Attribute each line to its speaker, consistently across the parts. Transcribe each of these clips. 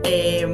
Speaker 1: Eh,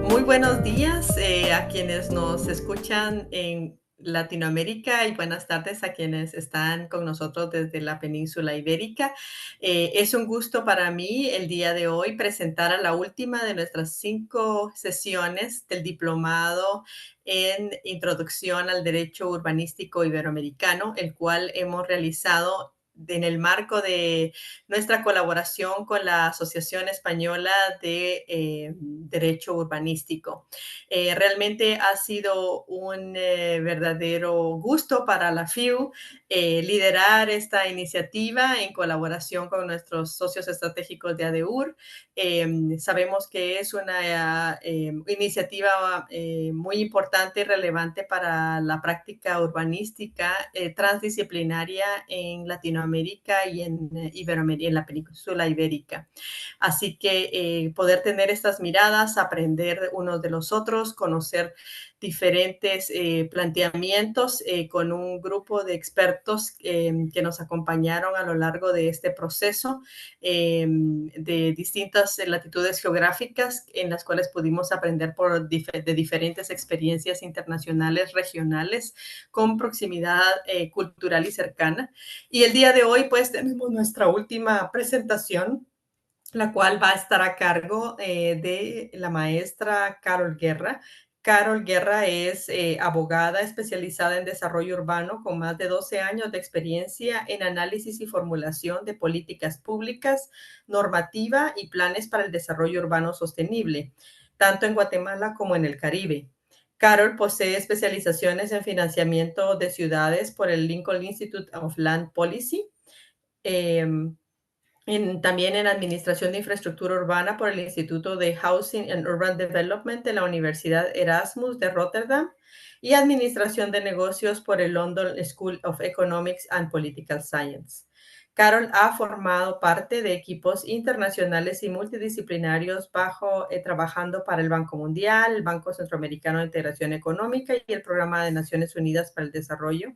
Speaker 1: Muy buenos días a quienes nos escuchan en Latinoamérica y buenas tardes a quienes están con nosotros desde la península ibérica. Es un gusto para mí el día de hoy presentar a la última de nuestras 5 sesiones del diplomado en Introducción al Derecho Urbanístico Iberoamericano, el cual hemos realizado en el marco de nuestra colaboración con la Asociación Española de Derecho Urbanístico. Realmente ha sido un verdadero gusto para la FIU liderar esta iniciativa en colaboración con nuestros socios estratégicos de ADUR. Sabemos que es una iniciativa muy importante y relevante para la práctica urbanística transdisciplinaria en Latinoamérica y en Iberoamérica, en la península ibérica. Así que poder tener estas miradas, aprender unos de los otros, conocer diferentes planteamientos con un grupo de expertos que nos acompañaron a lo largo de este proceso de distintas latitudes geográficas en las cuales pudimos aprender de diferentes experiencias internacionales, regionales, con proximidad cultural y cercana. Y el día de hoy pues tenemos nuestra última presentación, la cual va a estar a cargo de la maestra Carol Guerra. Carol Guerra es abogada especializada en desarrollo urbano con más de 12 años de experiencia en análisis y formulación de políticas públicas, normativa y planes para el desarrollo urbano sostenible, tanto en Guatemala como en el Caribe. Carol posee especializaciones en financiamiento de ciudades por el Lincoln Institute of Land Policy, eh, también en Administración de Infraestructura Urbana por el Instituto de Housing and Urban Development de la Universidad Erasmus de Rotterdam y Administración de Negocios por el London School of Economics and Political Science. Carol ha formado parte de equipos internacionales y multidisciplinarios trabajando para el Banco Mundial, el Banco Centroamericano de Integración Económica y el Programa de Naciones Unidas para el Desarrollo,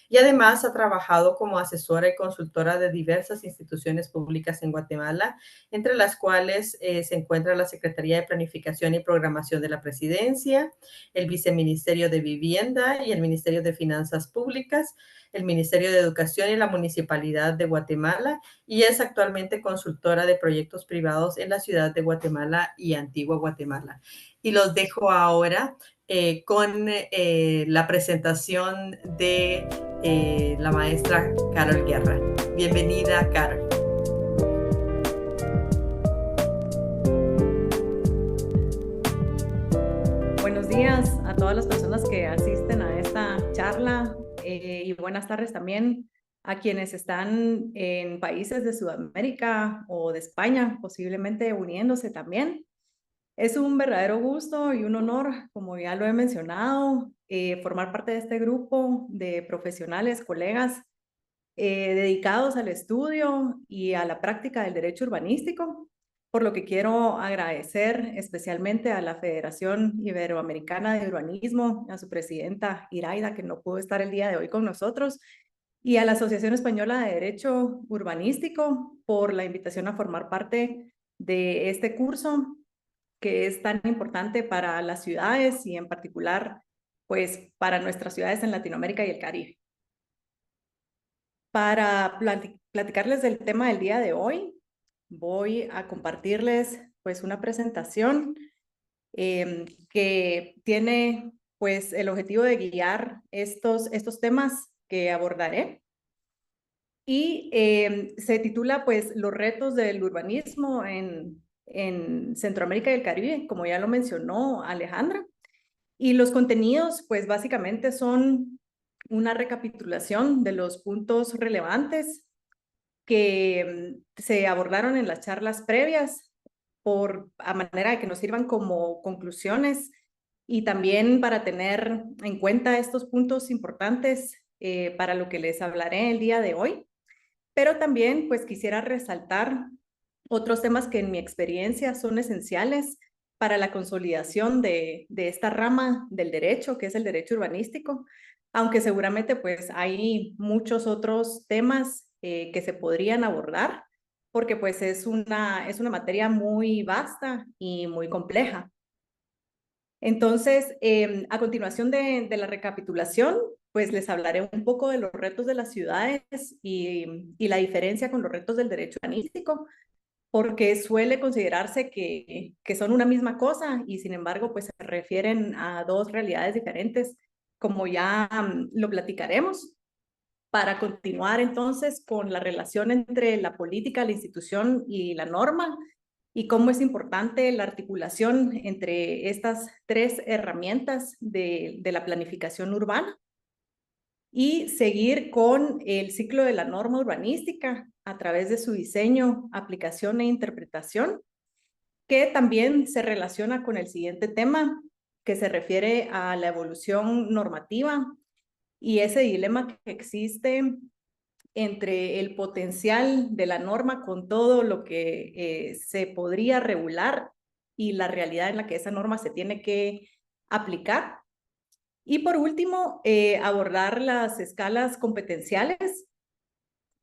Speaker 1: y además ha trabajado como asesora y consultora de diversas instituciones públicas en Guatemala, entre las cuales se encuentra la Secretaría de Planificación y Programación de la Presidencia, el Viceministerio de Vivienda y el Ministerio de Finanzas Públicas, el Ministerio de Educación y la Municipalidad de Guatemala, y es actualmente consultora de proyectos privados en la ciudad de Guatemala y Antigua Guatemala. Y los dejo ahora con la presentación de la maestra Carol Guerra. Bienvenida, Carol.
Speaker 2: Buenos días a todas las personas que asisten a esta charla y buenas tardes también a quienes están en países de Sudamérica o de España, posiblemente uniéndose también. Es un verdadero gusto y un honor, como ya lo he mencionado, formar parte de este grupo de profesionales, colegas dedicados al estudio y a la práctica del derecho urbanístico, por lo que quiero agradecer especialmente a la Federación Iberoamericana de Urbanismo, a su presidenta Iraida, que no pudo estar el día de hoy con nosotros, y a la Asociación Española de Derecho Urbanístico por la invitación a formar parte de este curso que es tan importante para las ciudades y en particular, pues, para nuestras ciudades en Latinoamérica y el Caribe. Para platicarles del tema del día de hoy, voy a compartirles pues una presentación que tiene pues el objetivo de guiar estos temas que abordaré y se titula pues los retos del urbanismo en Centroamérica y el Caribe, como ya lo mencionó Alejandra. Y los contenidos, pues básicamente son una recapitulación de los puntos relevantes que se abordaron en las charlas previas a manera de que nos sirvan como conclusiones y también para tener en cuenta estos puntos importantes para lo que les hablaré el día de hoy. Pero también pues quisiera resaltar otros temas que en mi experiencia son esenciales para la consolidación de esta rama del derecho, que es el derecho urbanístico, aunque seguramente pues hay muchos otros temas que se podrían abordar, porque pues es una materia muy vasta y muy compleja. Entonces, a continuación de la recapitulación, pues les hablaré un poco de los retos de las ciudades y la diferencia con los retos del derecho urbanístico, porque suele considerarse que son una misma cosa y sin embargo, pues se refieren a dos realidades diferentes, como ya lo platicaremos. Para continuar entonces con la relación entre la política, la institución y la norma y cómo es importante la articulación entre estas tres herramientas de la planificación urbana y seguir con el ciclo de la norma urbanística a través de su diseño, aplicación e interpretación, que también se relaciona con el siguiente tema que se refiere a la evolución normativa y ese dilema que existe entre el potencial de la norma con todo lo que se podría regular y la realidad en la que esa norma se tiene que aplicar. Y por último, abordar las escalas competenciales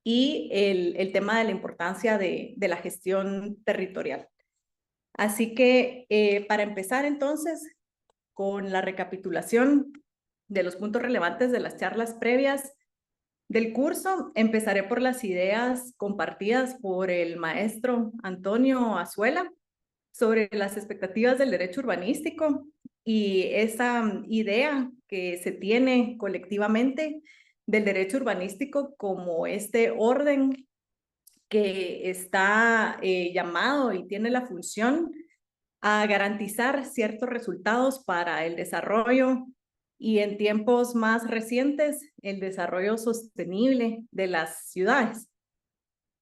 Speaker 2: y el tema de la importancia de la gestión territorial. Así que para empezar entonces con la recapitulación de los puntos relevantes de las charlas previas, del curso, empezaré por las ideas compartidas por el maestro Antonio Azuela sobre las expectativas del derecho urbanístico y esa idea que se tiene colectivamente del derecho urbanístico como este orden que está llamado y tiene la función a garantizar ciertos resultados para el desarrollo y en tiempos más recientes el desarrollo sostenible de las ciudades.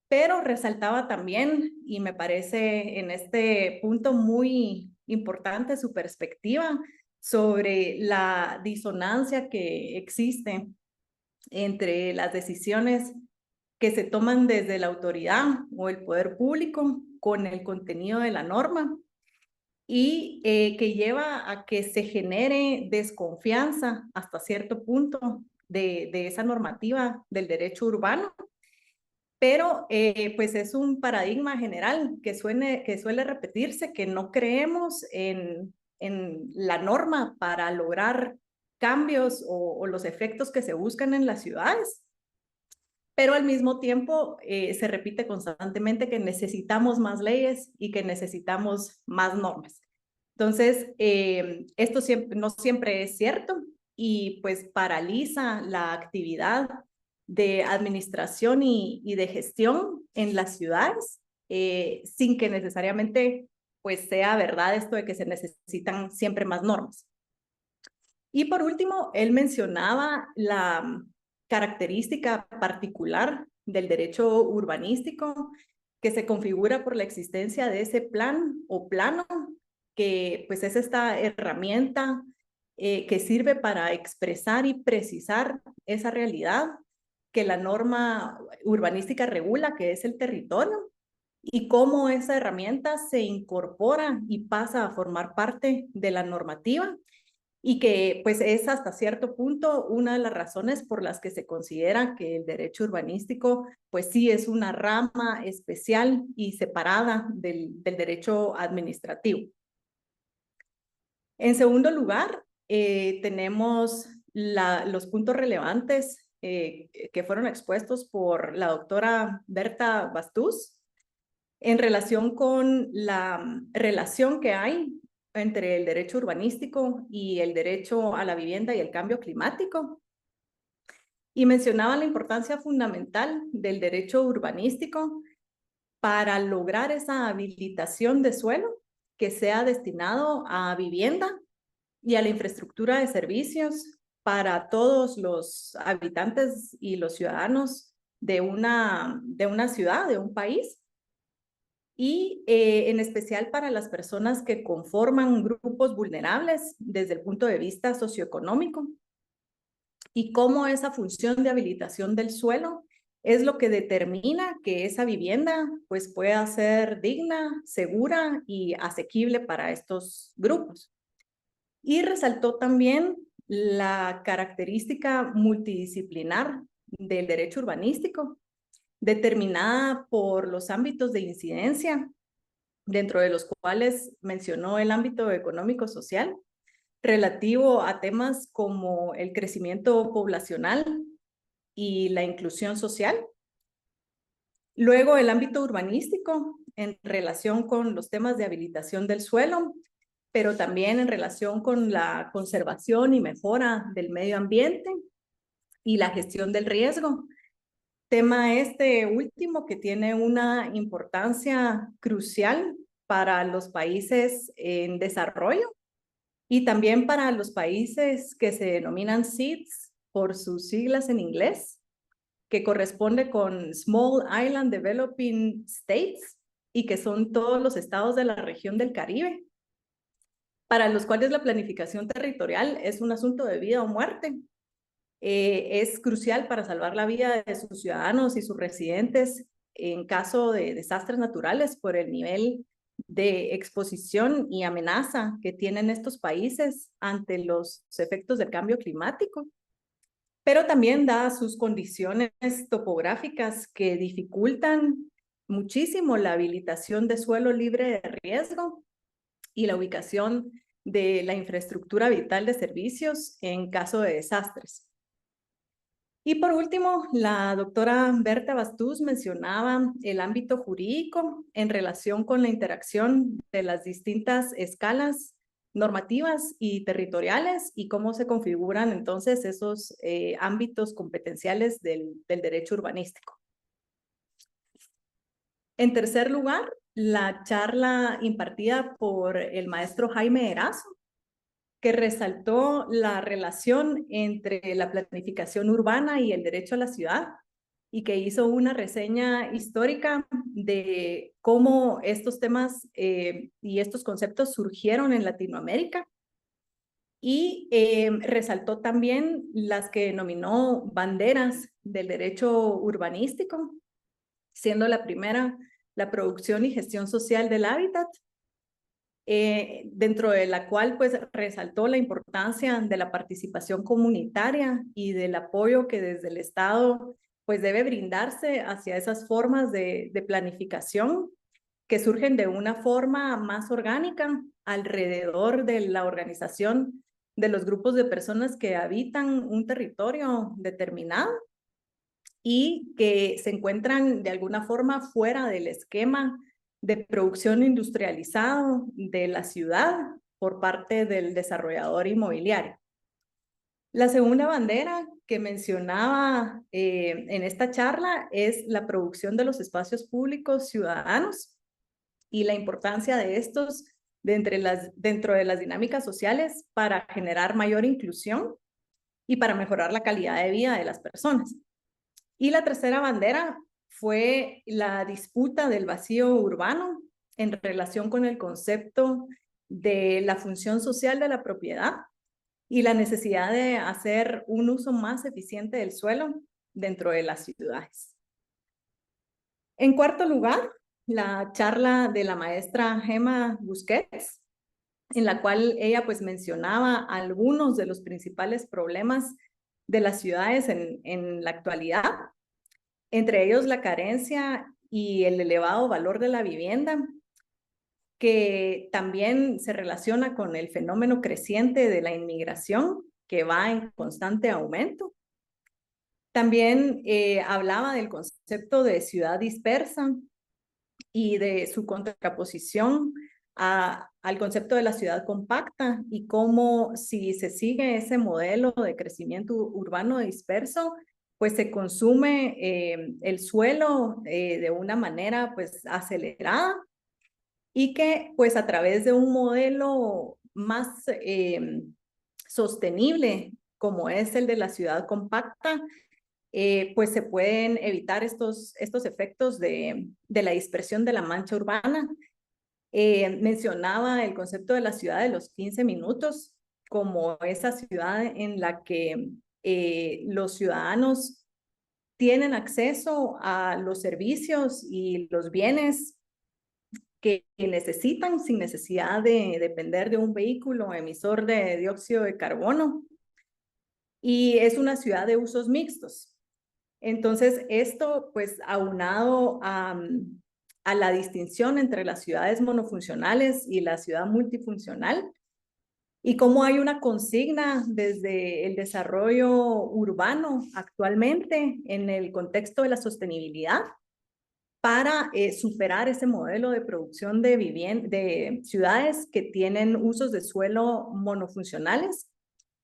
Speaker 2: Pero resaltaba también, y me parece en este punto muy importante su perspectiva sobre la disonancia que existe entre las decisiones que se toman desde la autoridad o el poder público con el contenido de la norma y que lleva a que se genere desconfianza hasta cierto punto de esa normativa del derecho urbano, pero pues es un paradigma general que suele repetirse, que no creemos en la norma para lograr cambios o los efectos que se buscan en las ciudades, pero al mismo tiempo se repite constantemente que necesitamos más leyes y que necesitamos más normas. Entonces, esto no siempre es cierto y pues paraliza la actividad de administración y de gestión en las ciudades, sin que necesariamente pues sea verdad esto de que se necesitan siempre más normas. Y por último, él mencionaba la característica particular del derecho urbanístico que se configura por la existencia de ese plan o plano, que pues es esta herramienta que sirve para expresar y precisar esa realidad que la norma urbanística regula, que es el territorio, y cómo esa herramienta se incorpora y pasa a formar parte de la normativa y que pues es hasta cierto punto una de las razones por las que se considera que el derecho urbanístico pues sí es una rama especial y separada del derecho administrativo. En segundo lugar, tenemos los puntos relevantes que fueron expuestos por la doctora Berta Bastús en relación con la relación que hay entre el derecho urbanístico y el derecho a la vivienda y el cambio climático. Y mencionaba la importancia fundamental del derecho urbanístico para lograr esa habilitación de suelo que sea destinado a vivienda y a la infraestructura de servicios para todos los habitantes y los ciudadanos de una ciudad, de un país, y en especial para las personas que conforman grupos vulnerables desde el punto de vista socioeconómico, y cómo esa función de habilitación del suelo es lo que determina que esa vivienda pues pueda ser digna, segura y asequible para estos grupos. Y resaltó también la característica multidisciplinar del derecho urbanístico, determinada por los ámbitos de incidencia, dentro de los cuales mencionó el ámbito económico-social, relativo a temas como el crecimiento poblacional y la inclusión social. Luego, el ámbito urbanístico en relación con los temas de habilitación del suelo, pero también en relación con la conservación y mejora del medio ambiente y la gestión del riesgo. Tema este último que tiene una importancia crucial para los países en desarrollo y también para los países que se denominan SIDS por sus siglas en inglés, que corresponde con Small Island Developing States y que son todos los estados de la región del Caribe, para los cuales la planificación territorial es un asunto de vida o muerte. Es crucial para salvar la vida de sus ciudadanos y sus residentes en caso de desastres naturales por el nivel de exposición y amenaza que tienen estos países ante los efectos del cambio climático, pero también dadas sus condiciones topográficas que dificultan muchísimo la habilitación de suelo libre de riesgo y la ubicación de la infraestructura vital de servicios en caso de desastres. Y por último, la doctora Berta Bastús mencionaba el ámbito jurídico en relación con la interacción de las distintas escalas normativas y territoriales y cómo se configuran entonces esos ámbitos competenciales del derecho urbanístico. En tercer lugar, la charla impartida por el maestro Jaime Erazo, que resaltó la relación entre la planificación urbana y el derecho a la ciudad y que hizo una reseña histórica de cómo estos temas y estos conceptos surgieron en Latinoamérica y resaltó también las que denominó banderas del derecho urbanístico, siendo la primera la producción y gestión social del hábitat, dentro de la cual pues resaltó la importancia de la participación comunitaria y del apoyo que desde el Estado pues debe brindarse hacia esas formas de planificación que surgen de una forma más orgánica alrededor de la organización de los grupos de personas que habitan un territorio determinado y que se encuentran de alguna forma fuera del esquema de producción industrializado de la ciudad por parte del desarrollador inmobiliario. La segunda bandera que mencionaba en esta charla es la producción de los espacios públicos ciudadanos y la importancia de estos dentro de las dinámicas sociales para generar mayor inclusión y para mejorar la calidad de vida de las personas. Y la tercera bandera fue la disputa del vacío urbano en relación con el concepto de la función social de la propiedad y la necesidad de hacer un uso más eficiente del suelo dentro de las ciudades. En cuarto lugar, la charla de la maestra Gemma Busquets, en la cual ella pues mencionaba algunos de los principales problemas de las ciudades en la actualidad, entre ellos la carencia y el elevado valor de la vivienda, que también se relaciona con el fenómeno creciente de la inmigración, que va en constante aumento. También hablaba del concepto de ciudad dispersa y de su contraposición al concepto de la ciudad compacta y cómo si se sigue ese modelo de crecimiento urbano disperso, pues se consume el suelo de una manera pues acelerada y que pues a través de un modelo más sostenible como es el de la ciudad compacta, pues se pueden evitar estos efectos de la dispersión de la mancha urbana. Mencionaba el concepto de la ciudad de los 15 minutos como esa ciudad en la que los ciudadanos tienen acceso a los servicios y los bienes que necesitan sin necesidad de depender de un vehículo emisor de dióxido de carbono. Y es una ciudad de usos mixtos, Entonces, esto pues aunado a la distinción entre las ciudades monofuncionales y la ciudad multifuncional, y cómo hay una consigna desde el desarrollo urbano actualmente en el contexto de la sostenibilidad para superar ese modelo de producción de ciudades que tienen usos de suelo monofuncionales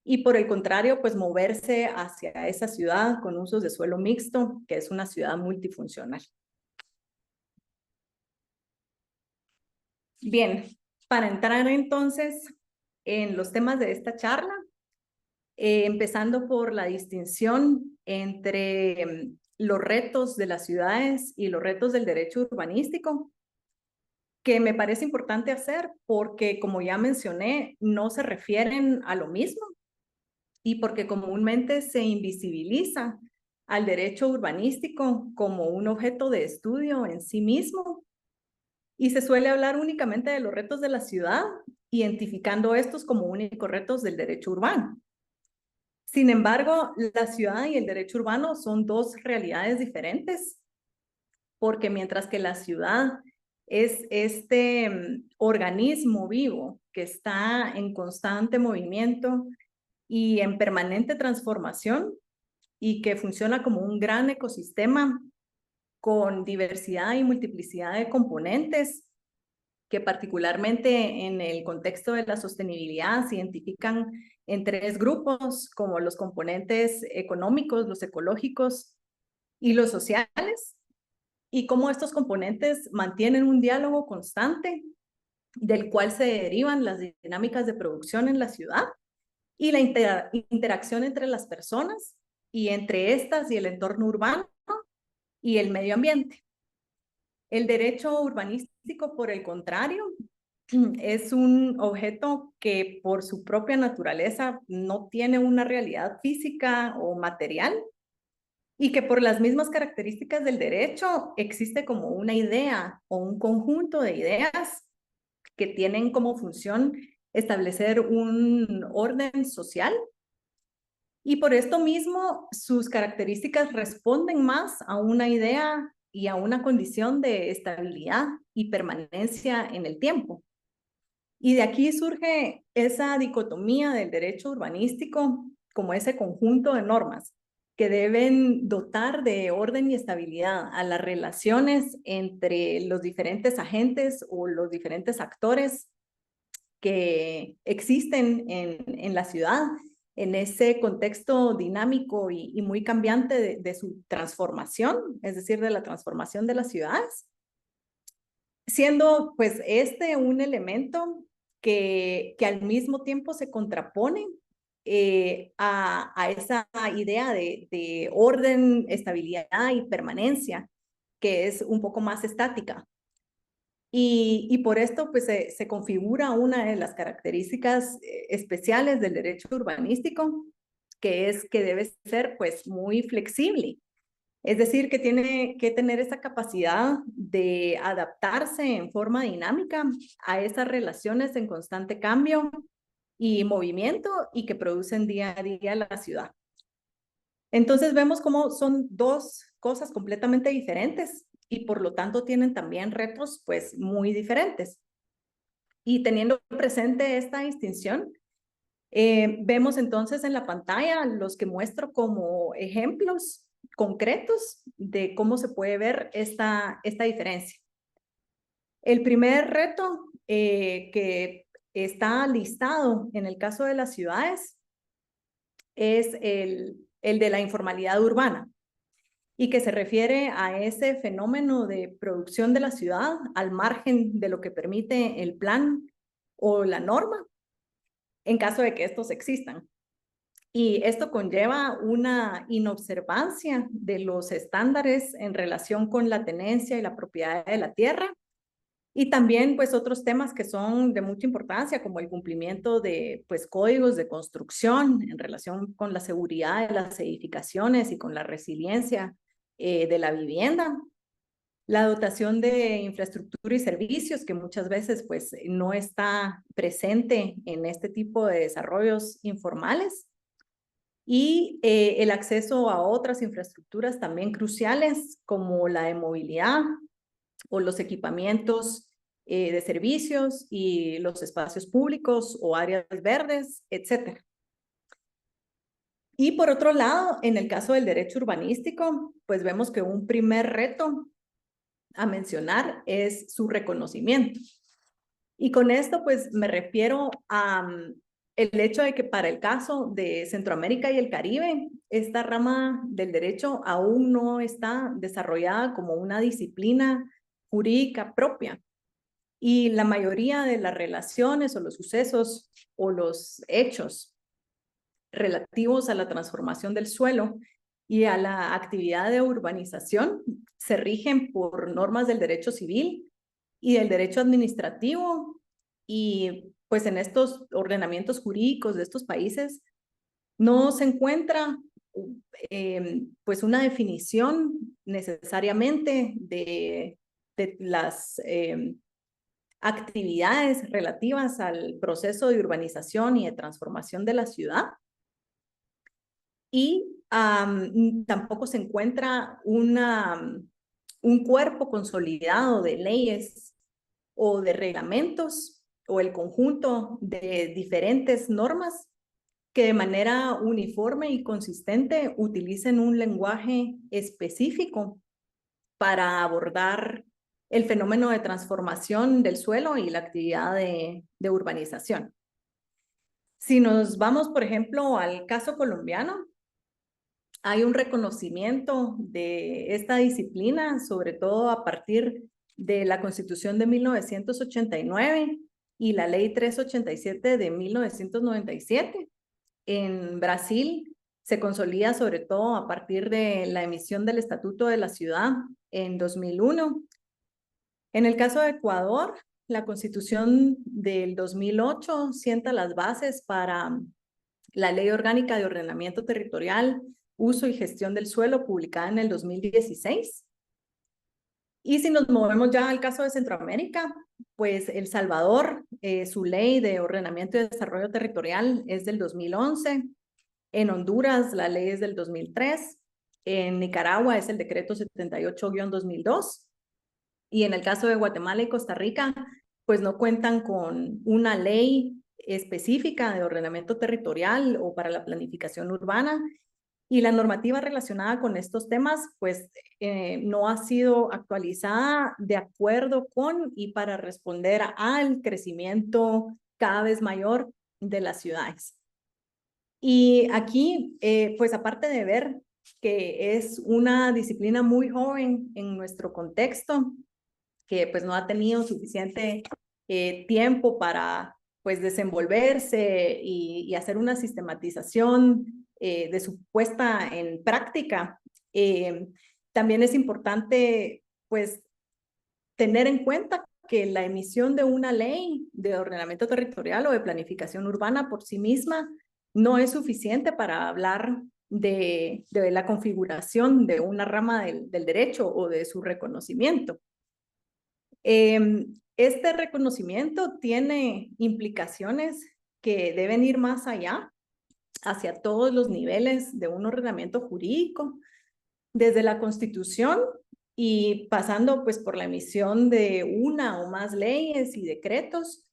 Speaker 2: y por el contrario, pues moverse hacia esa ciudad con usos de suelo mixto, que es una ciudad multifuncional. Bien, para entrar entonces en los temas de esta charla, empezando por la distinción entre los retos de las ciudades y los retos del derecho urbanístico, que me parece importante hacer porque, como ya mencioné, no se refieren a lo mismo y porque comúnmente se invisibiliza al derecho urbanístico como un objeto de estudio en sí mismo y se suele hablar únicamente de los retos de la ciudad, identificando estos como únicos retos del derecho urbano. Sin embargo, la ciudad y el derecho urbano son dos realidades diferentes, porque mientras que la ciudad es este organismo vivo que está en constante movimiento y en permanente transformación y que funciona como un gran ecosistema con diversidad y multiplicidad de componentes que particularmente en el contexto de la sostenibilidad se identifican en tres grupos como los componentes económicos, los ecológicos y los sociales, y cómo estos componentes mantienen un diálogo constante del cual se derivan las dinámicas de producción en la ciudad y la interacción entre las personas y entre estas y el entorno urbano y el medio ambiente. El derecho urbanístico, por el contrario, es un objeto que por su propia naturaleza no tiene una realidad física o material y que por las mismas características del derecho existe como una idea o un conjunto de ideas que tienen como función establecer un orden social y por esto mismo sus características responden más a una idea y a una condición de estabilidad y permanencia en el tiempo. Y de aquí surge esa dicotomía del derecho urbanístico como ese conjunto de normas que deben dotar de orden y estabilidad a las relaciones entre los diferentes agentes o los diferentes actores que existen en la ciudad, en ese contexto dinámico y muy cambiante de su transformación, es decir, de la transformación de las ciudades, siendo pues este un elemento que al mismo tiempo se contrapone a esa idea de orden, estabilidad y permanencia, que es un poco más estática. Y por esto pues se configura una de las características especiales del derecho urbanístico, que es que debe ser pues muy flexible. Es decir, que tiene que tener esa capacidad de adaptarse en forma dinámica a esas relaciones en constante cambio y movimiento y que producen día a día la ciudad. Entonces vemos cómo son dos cosas completamente diferentes y por lo tanto tienen también retos pues muy diferentes. Y teniendo presente esta distinción, vemos entonces en la pantalla los que muestro como ejemplos concretos de cómo se puede ver esta diferencia. El primer reto que está listado en el caso de las ciudades es el de la informalidad urbana y que se refiere a ese fenómeno de producción de la ciudad al margen de lo que permite el plan o la norma en caso de que estos existan. Y esto conlleva una inobservancia de los estándares en relación con la tenencia y la propiedad de la tierra. Y también pues otros temas que son de mucha importancia como el cumplimiento de pues códigos de construcción en relación con la seguridad de las edificaciones y con la resiliencia de la vivienda. La dotación de infraestructura y servicios que muchas veces pues no está presente en este tipo de desarrollos informales. y el acceso a otras infraestructuras también cruciales como la de movilidad o los equipamientos de servicios y los espacios públicos o áreas verdes, etcétera. Y por otro lado, en el caso del derecho urbanístico, pues vemos que un primer reto a mencionar es su reconocimiento. Y con esto, pues me refiero a el hecho de que para el caso de Centroamérica y el Caribe, esta rama del derecho aún no está desarrollada como una disciplina jurídica propia. Y la mayoría de las relaciones o los sucesos o los hechos relativos a la transformación del suelo y a la actividad de urbanización se rigen por normas del derecho civil y del derecho administrativo, y pues en estos ordenamientos jurídicos de estos países no se encuentra pues una definición necesariamente de las actividades relativas al proceso de urbanización y de transformación de la ciudad. Y tampoco se encuentra un cuerpo consolidado de leyes o de reglamentos o el conjunto de diferentes normas que de manera uniforme y consistente utilicen un lenguaje específico para abordar el fenómeno de transformación del suelo y la actividad de urbanización. Si nos vamos, por ejemplo, al caso colombiano, hay un reconocimiento de esta disciplina, sobre todo a partir de la Constitución de 1989 y la Ley 387 de 1997. En Brasil se consolida sobre todo a partir de la emisión del Estatuto de la Ciudad en 2001. En el caso de Ecuador, la Constitución del 2008 sienta las bases para la Ley Orgánica de Ordenamiento Territorial, Uso y Gestión del Suelo, publicada en el 2016. Y si nos movemos ya al caso de Centroamérica, pues El Salvador, su ley de ordenamiento y desarrollo territorial es del 2011. En Honduras, la ley es del 2003. En Nicaragua es el decreto 78-2002. Y en el caso de Guatemala y Costa Rica, pues no cuentan con una ley específica de ordenamiento territorial o para la planificación urbana. Y la normativa relacionada con estos temas, pues no ha sido actualizada de acuerdo con y para responder al crecimiento cada vez mayor de las ciudades. Y aquí, pues aparte de ver que es una disciplina muy joven en nuestro contexto, que pues no ha tenido suficiente tiempo para pues desenvolverse y hacer una sistematización de su puesta en práctica. También es importante pues tener en cuenta que la emisión de una ley de ordenamiento territorial o de planificación urbana por sí misma no es suficiente para hablar de la configuración de una rama del derecho o de su reconocimiento. Este reconocimiento tiene implicaciones que deben ir más allá, hacia todos los niveles de un ordenamiento jurídico, desde la Constitución y pasando pues por la emisión de una o más leyes y decretos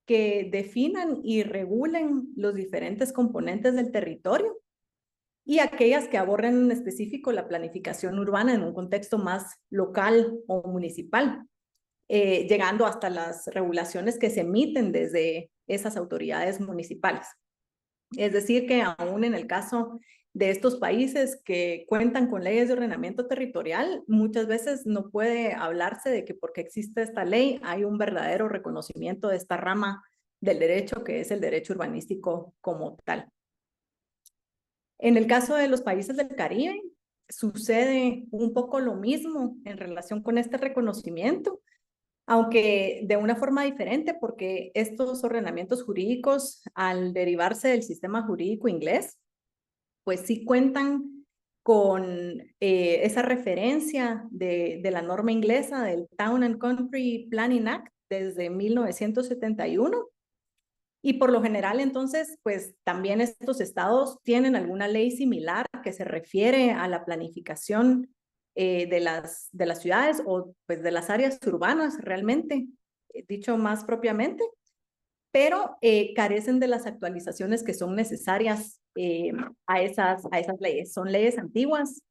Speaker 2: que definan y regulen los diferentes componentes del territorio, y aquellas que aborden en específico la planificación urbana en un contexto más local o municipal, llegando hasta las regulaciones que se emiten desde esas autoridades municipales. Es decir, que aún en el caso de estos países que cuentan con leyes de ordenamiento territorial, muchas veces no puede hablarse de que porque existe esta ley hay un verdadero reconocimiento de esta rama del derecho, que es el derecho urbanístico como tal. En el caso de los países del Caribe, sucede un poco lo mismo en relación con este reconocimiento, aunque de una forma diferente, porque estos ordenamientos jurídicos, al derivarse del sistema jurídico inglés, pues sí cuentan con esa referencia de la norma inglesa del Town and Country Planning Act desde 1971, Y por lo general, entonces, pues también estos estados tienen alguna ley similar que se refiere a la planificación de las ciudades o pues de las áreas urbanas realmente, dicho más propiamente, pero carecen de las actualizaciones que son necesarias a esas leyes. Son leyes antiguas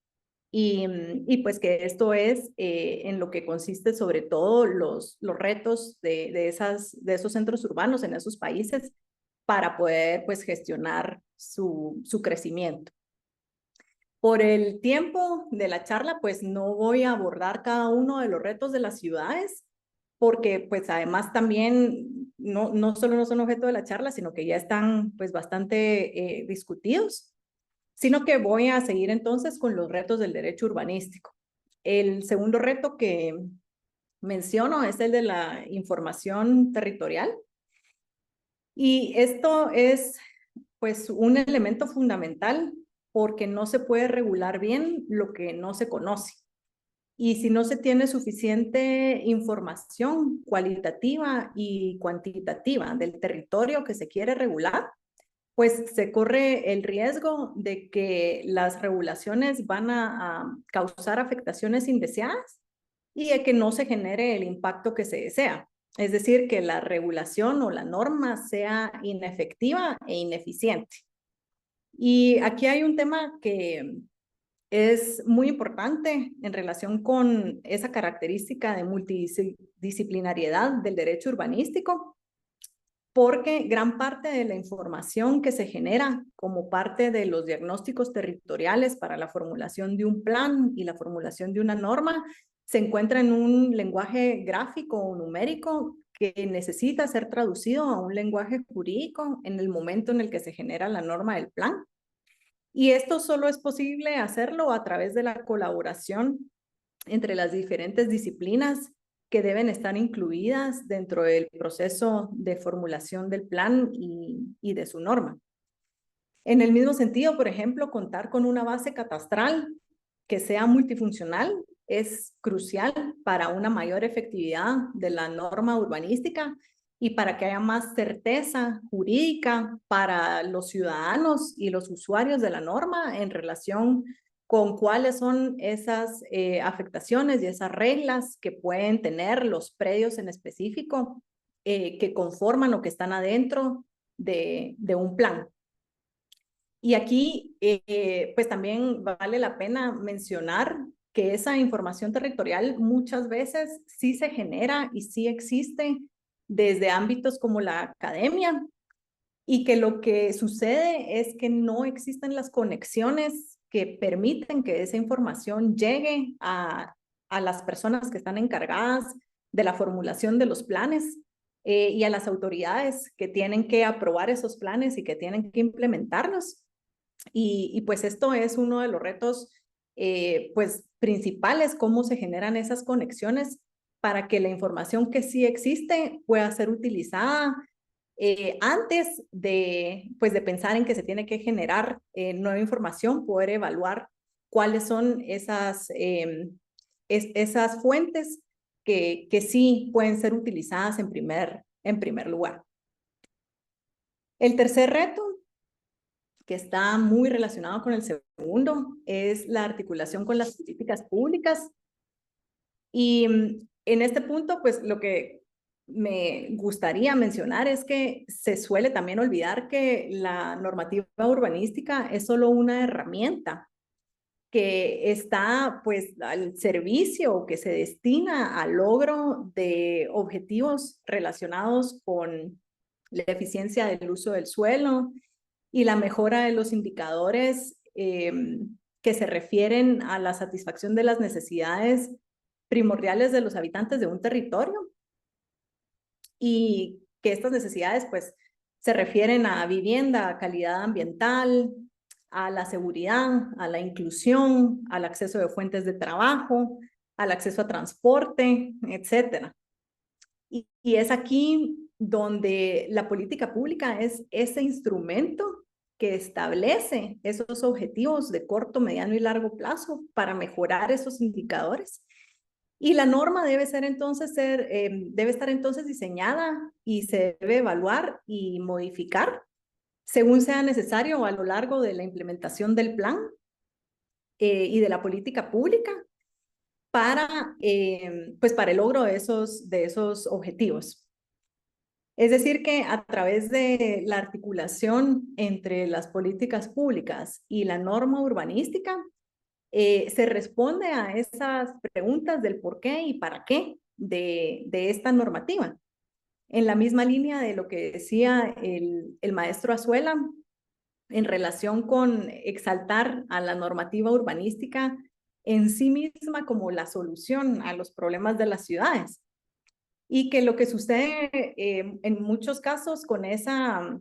Speaker 2: y pues que esto es en lo que consiste sobre todo los retos de esos centros urbanos en esos países para poder pues gestionar su crecimiento. Por el tiempo de la charla, pues no voy a abordar cada uno de los retos de las ciudades, porque pues además también no solo no son objeto de la charla, sino que ya están pues bastante discutidos, sino que voy a seguir entonces con los retos del derecho urbanístico. El segundo reto que menciono es el de la información territorial. Y esto es pues un elemento fundamental porque no se puede regular bien lo que no se conoce. Y si no se tiene suficiente información cualitativa y cuantitativa del territorio que se quiere regular, pues se corre el riesgo de que las regulaciones van a causar afectaciones indeseadas y de que no se genere el impacto que se desea. Es decir, que la regulación o la norma sea inefectiva e ineficiente. Y aquí hay un tema que es muy importante en relación con esa característica de multidisciplinariedad del derecho urbanístico, porque gran parte de la información que se genera como parte de los diagnósticos territoriales para la formulación de un plan y la formulación de una norma se encuentra en un lenguaje gráfico o numérico que necesita ser traducido a un lenguaje jurídico en el momento en el que se genera la norma del plan. Y esto solo es posible hacerlo a través de la colaboración entre las diferentes disciplinas que deben estar incluidas dentro del proceso de formulación del plan y de su norma. En el mismo sentido, por ejemplo, contar con una base catastral que sea multifuncional es crucial para una mayor efectividad de la norma urbanística y para que haya más certeza jurídica para los ciudadanos y los usuarios de la norma en relación con cuáles son esas afectaciones y esas reglas que pueden tener los predios en específico que conforman o que están adentro de un plan. Y aquí, pues también vale la pena mencionar que esa información territorial muchas veces sí se genera y sí existe desde ámbitos como la academia y que lo que sucede es que no existen las conexiones que permiten que esa información llegue a las personas que están encargadas de la formulación de los planes y a las autoridades que tienen que aprobar esos planes y que tienen que implementarlos. Y pues esto es uno de los retos pues principales, cómo se generan esas conexiones para que la información que sí existe pueda ser utilizada antes pues de pensar en que se tiene que generar nueva información, poder evaluar cuáles son esas fuentes que sí pueden ser utilizadas en primer lugar. El tercer reto que está muy relacionado con el segundo, es la articulación con las políticas públicas. Y en este punto, pues lo que me gustaría mencionar es que se suele también olvidar que la normativa urbanística es solo una herramienta que está pues al servicio, que se destina al logro de objetivos relacionados con la eficiencia del uso del suelo, y la mejora de los indicadores que se refieren a la satisfacción de las necesidades primordiales de los habitantes de un territorio y que estas necesidades pues se refieren a vivienda, a calidad ambiental, a la seguridad, a la inclusión, al acceso de fuentes de trabajo, al acceso a transporte, etcétera. Y es aquí donde la política pública es ese instrumento que establece esos objetivos de corto, mediano y largo plazo para mejorar esos indicadores Y la norma debe ser entonces debe estar entonces diseñada y se debe evaluar y modificar según sea necesario a lo largo de la implementación del plan y de la política pública pues para el logro de esos objetivos. Es decir, que a través de la articulación entre las políticas públicas y la norma urbanística, se responde a esas preguntas del por qué y para qué de esta normativa. En la misma línea de lo que decía el maestro Azuela en relación con exaltar a la normativa urbanística en sí misma como la solución a los problemas de las ciudades. Y que lo que sucede en muchos casos con ese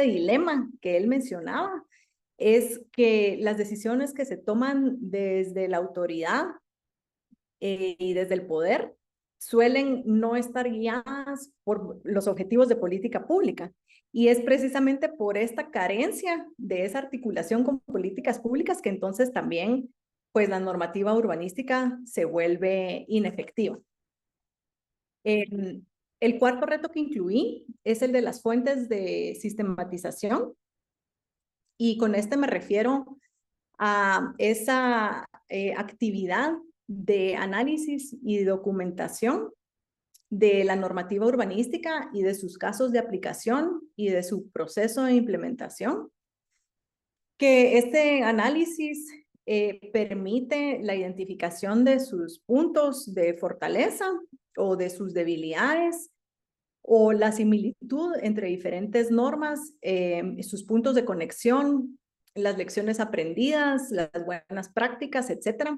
Speaker 2: dilema que él mencionaba es que las decisiones que se toman desde la autoridad y desde el poder suelen no estar guiadas por los objetivos de política pública. Y es precisamente por esta carencia de esa articulación con políticas públicas que entonces también pues la normativa urbanística se vuelve inefectiva. El cuarto reto que incluí es el de las fuentes de sistematización, y con este me refiero a esa actividad de análisis y documentación de la normativa urbanística y de sus casos de aplicación y de su proceso de implementación, que este análisis permite la identificación de sus puntos de fortaleza o de sus debilidades o la similitud entre diferentes normas, sus puntos de conexión, las lecciones aprendidas, las buenas prácticas, etcétera.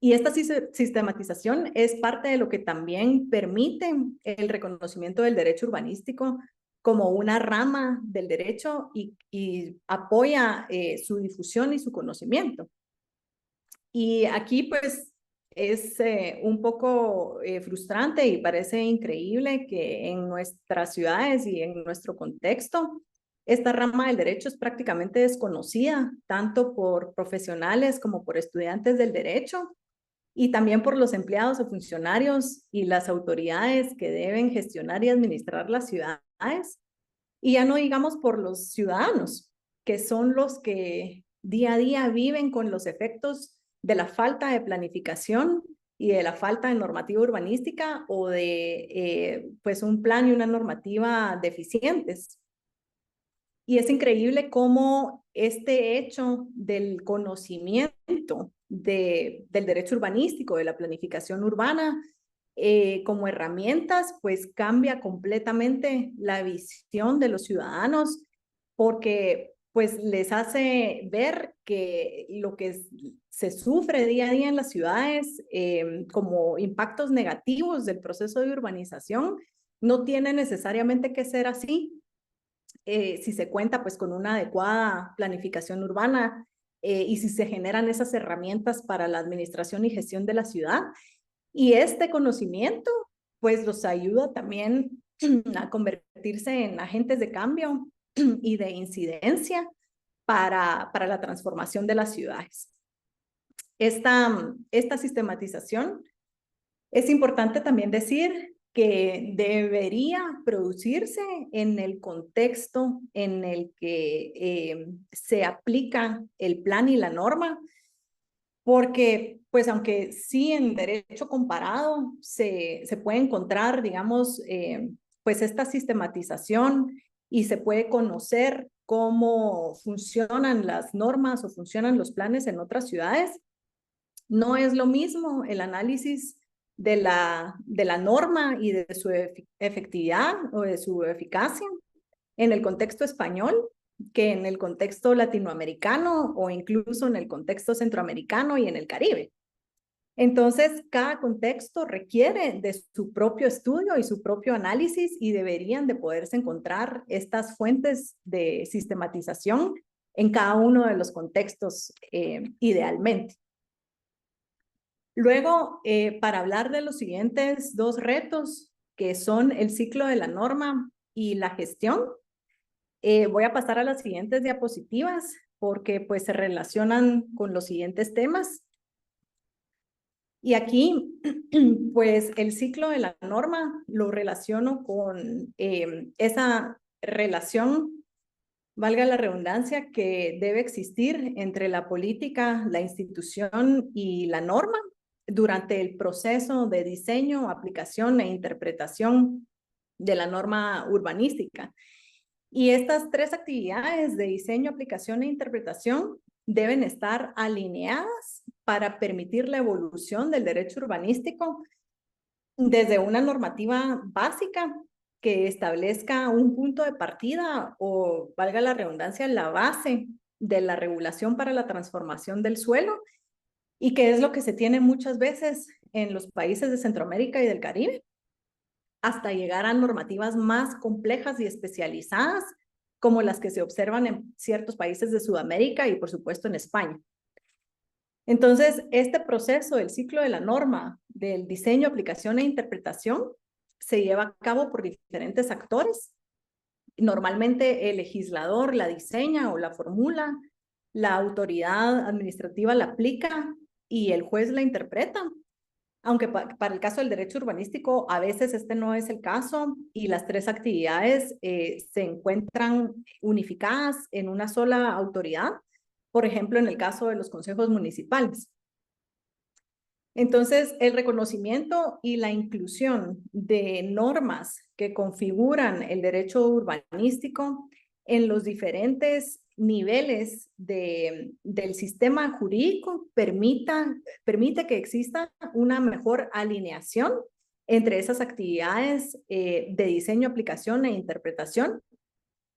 Speaker 2: Y esta sistematización es parte de lo que también permite el reconocimiento del derecho urbanístico como una rama del derecho y apoya su difusión y su conocimiento. Y aquí pues es un poco frustrante y parece increíble que en nuestras ciudades y en nuestro contexto esta rama del derecho es prácticamente desconocida, tanto por profesionales como por estudiantes del derecho y también por los empleados o funcionarios y las autoridades que deben gestionar y administrar las ciudades. Y ya no digamos por los ciudadanos, que son los que día a día viven con los efectos de la falta de planificación y de la falta de normativa urbanística o de pues un plan y una normativa deficientes. Y es increíble cómo este hecho del conocimiento del derecho urbanístico, de la planificación urbana, como herramientas, pues cambia completamente la visión de los ciudadanos, porque pues les hace ver que lo que se sufre día a día en las ciudades como impactos negativos del proceso de urbanización no tiene necesariamente que ser así. Si se cuenta pues con una adecuada planificación urbana y si se generan esas herramientas para la administración y gestión de la ciudad. Y este conocimiento pues los ayuda también a convertirse en agentes de cambio y de incidencia para la transformación de las ciudades. Esta sistematización es importante también decir que debería producirse en el contexto en el que se aplica el plan y la norma, porque pues aunque sí en derecho comparado se puede encontrar, digamos, pues esta sistematización y se puede conocer cómo funcionan las normas o funcionan los planes en otras ciudades, no es lo mismo el análisis de la norma y de su efectividad o de su eficacia en el contexto español que en el contexto latinoamericano o incluso en el contexto centroamericano y en el Caribe. Entonces, cada contexto requiere de su propio estudio y su propio análisis y deberían de poderse encontrar estas fuentes de sistematización en cada uno de los contextos idealmente. Luego, para hablar de los siguientes dos retos, que son el ciclo de la norma y la gestión, voy a pasar a las siguientes diapositivas porque pues se relacionan con los siguientes temas. Y aquí, pues el ciclo de la norma lo relaciono con esa relación, valga la redundancia, que debe existir entre la política, la institución y la norma durante el proceso de diseño, aplicación e interpretación de la norma urbanística. Y estas tres actividades de diseño, aplicación e interpretación deben estar alineadas para permitir la evolución del derecho urbanístico desde una normativa básica que establezca un punto de partida o, valga la redundancia, la base de la regulación para la transformación del suelo, y que es lo que se tiene muchas veces en los países de Centroamérica y del Caribe, hasta llegar a normativas más complejas y especializadas, como las que se observan en ciertos países de Sudamérica y, por supuesto, en España. Entonces, este proceso, el ciclo de la norma, del diseño, aplicación e interpretación, se lleva a cabo por diferentes actores. Normalmente el legislador la diseña o la formula, la autoridad administrativa la aplica y el juez la interpreta. Aunque para el caso del derecho urbanístico, a veces este no es el caso y las tres actividades se encuentran unificadas en una sola autoridad, por ejemplo, en el caso de los consejos municipales. Entonces, el reconocimiento y la inclusión de normas que configuran el derecho urbanístico en los diferentes niveles del sistema jurídico permite que exista una mejor alineación entre esas actividades de diseño, aplicación e interpretación,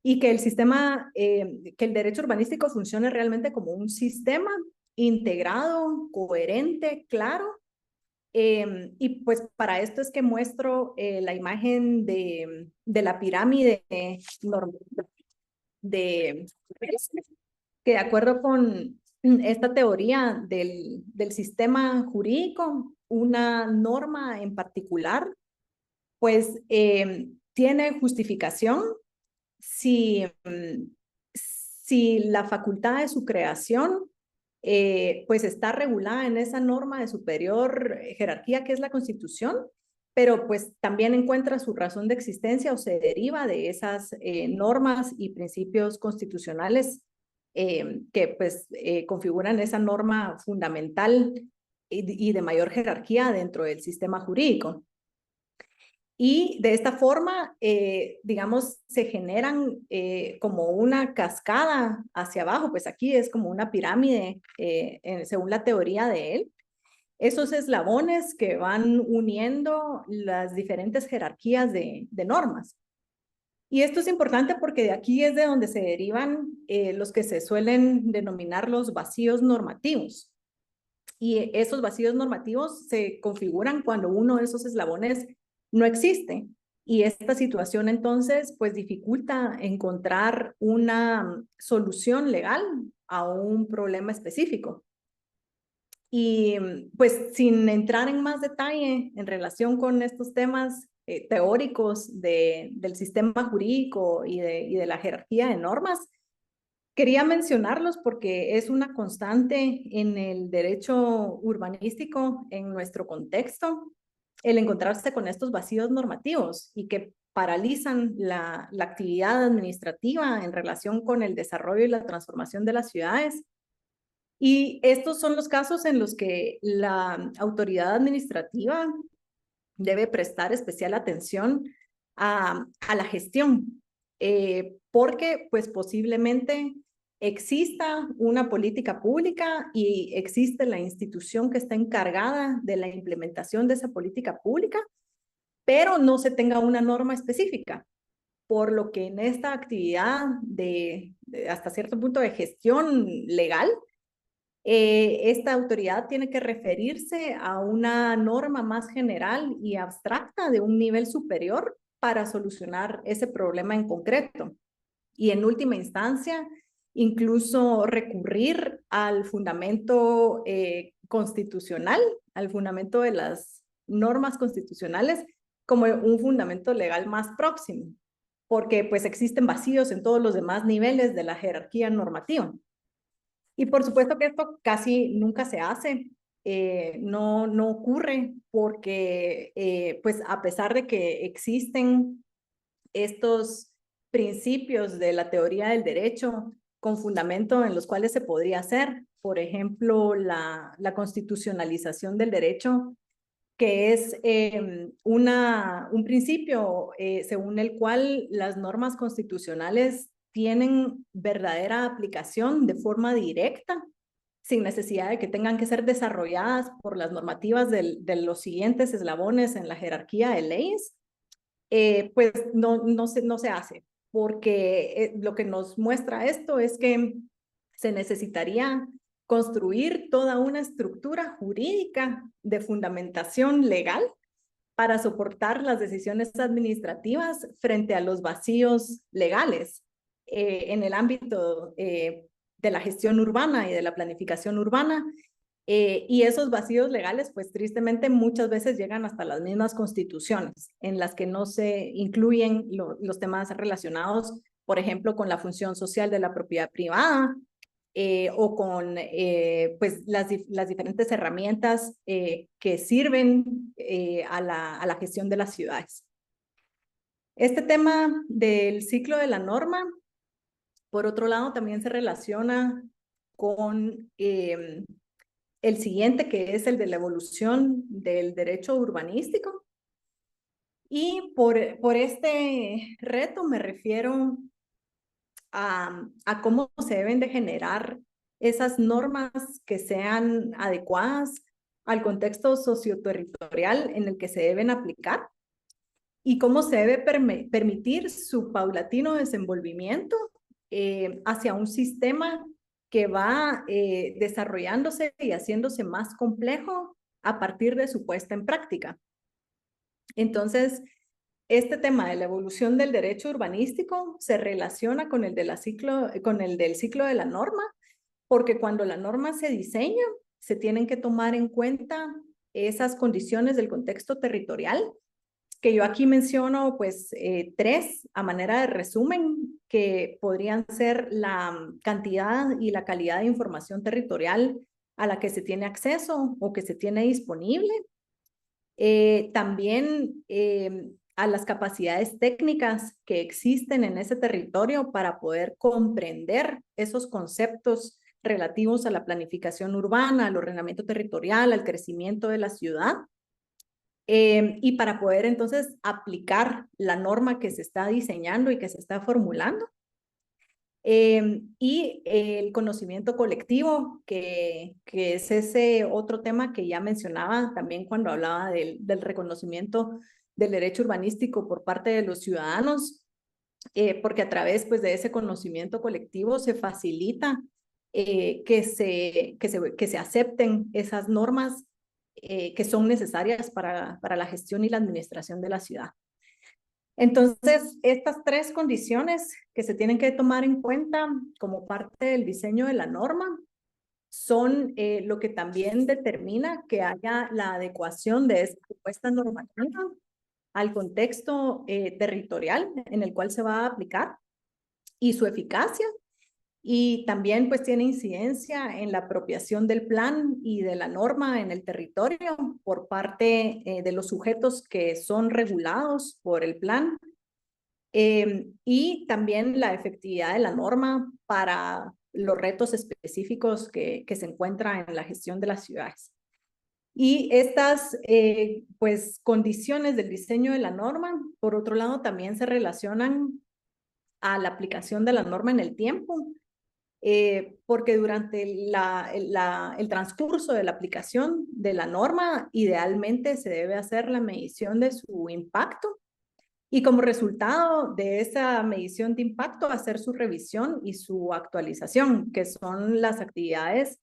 Speaker 2: y que el sistema, que el derecho urbanístico funcione realmente como un sistema integrado, coherente, claro. Y pues para esto es que muestro la imagen de la pirámide de, que de acuerdo con esta teoría del sistema jurídico, una norma en particular, pues tiene justificación si, si la facultad de su creación pues está regulada en esa norma de superior jerarquía que es la Constitución, pero pues también encuentra su razón de existencia o se deriva de esas normas y principios constitucionales que pues configuran esa norma fundamental y de mayor jerarquía dentro del sistema jurídico. Y de esta forma, digamos, se generan como una cascada hacia abajo, pues aquí es como una pirámide, según la teoría de él, esos eslabones que van uniendo las diferentes jerarquías de normas. Y esto es importante porque de aquí es de donde se derivan los que se suelen denominar los vacíos normativos. Y esos vacíos normativos se configuran cuando uno de esos eslabones no existe. Y esta situación entonces pues dificulta encontrar una solución legal a un problema específico. Y pues sin entrar en más detalle en relación con estos temas teóricos del sistema jurídico y de la jerarquía de normas, quería mencionarlos porque es una constante en el derecho urbanístico en nuestro contexto, el encontrarse con estos vacíos normativos y que paralizan la actividad administrativa en relación con el desarrollo y la transformación de las ciudades. Y estos son los casos en los que la autoridad administrativa debe prestar especial atención a la gestión, porque pues posiblemente exista una política pública y existe la institución que está encargada de la implementación de esa política pública, pero no se tenga una norma específica, por lo que en esta actividad de hasta cierto punto de gestión legal, esta autoridad tiene que referirse a una norma más general y abstracta de un nivel superior para solucionar ese problema en concreto. Y en última instancia, incluso recurrir al fundamento constitucional, al fundamento de las normas constitucionales como un fundamento legal más próximo, porque pues existen vacíos en todos los demás niveles de la jerarquía normativa. Y por supuesto que esto casi nunca se hace no ocurre porque, pues a pesar de que existen estos principios de la teoría del derecho con fundamento en los cuales se podría hacer, por ejemplo, la constitucionalización del derecho, que es un principio según el cual las normas constitucionales tienen verdadera aplicación de forma directa, sin necesidad de que tengan que ser desarrolladas por las normativas de los siguientes eslabones en la jerarquía de leyes, pues no se hace, porque lo que nos muestra esto es que se necesitaría construir toda una estructura jurídica de fundamentación legal para soportar las decisiones administrativas frente a los vacíos legales en el ámbito de la gestión urbana y de la planificación urbana. Y esos vacíos legales, pues tristemente muchas veces llegan hasta las mismas constituciones, en las que no se incluyen los temas relacionados, por ejemplo, con la función social de la propiedad privada, o con pues las diferentes herramientas que sirven a la gestión de las ciudades. Este tema del ciclo de la norma, por otro lado, también se relaciona con el siguiente, que es el de la evolución del derecho urbanístico. Y por este reto me refiero a cómo se deben de generar esas normas que sean adecuadas al contexto socioterritorial en el que se deben aplicar y cómo se debe permitir su paulatino desenvolvimiento hacia un sistema que va desarrollándose y haciéndose más complejo a partir de su puesta en práctica. Entonces, este tema de la evolución del derecho urbanístico se relaciona con el del ciclo de la norma, porque cuando la norma se diseña, se tienen que tomar en cuenta esas condiciones del contexto territorial, que yo aquí menciono pues tres a manera de resumen, que podrían ser la cantidad y la calidad de información territorial a la que se tiene acceso o que se tiene disponible. También a las capacidades técnicas que existen en ese territorio para poder comprender esos conceptos relativos a la planificación urbana, al ordenamiento territorial, al crecimiento de la ciudad. Y para poder entonces aplicar la norma que se está diseñando y que se está formulando. Y el conocimiento colectivo, que es ese otro tema que ya mencionaba también cuando hablaba del reconocimiento del derecho urbanístico por parte de los ciudadanos, porque a través pues, de ese conocimiento colectivo se facilita que se acepten esas normas que son necesarias para la gestión y la administración de la ciudad. Entonces, estas tres condiciones que se tienen que tomar en cuenta como parte del diseño de la norma son lo que también determina que haya la adecuación de esta propuesta normativa al contexto territorial en el cual se va a aplicar y su eficacia. Y también pues tiene incidencia en la apropiación del plan y de la norma en el territorio por parte de los sujetos que son regulados por el plan, y también la efectividad de la norma para los retos específicos que se encuentran en la gestión de las ciudades. Y estas pues condiciones del diseño de la norma, por otro lado, también se relacionan a la aplicación de la norma en el tiempo, porque durante el transcurso de la aplicación de la norma, idealmente se debe hacer la medición de su impacto y como resultado de esa medición de impacto hacer su revisión y su actualización, que son las actividades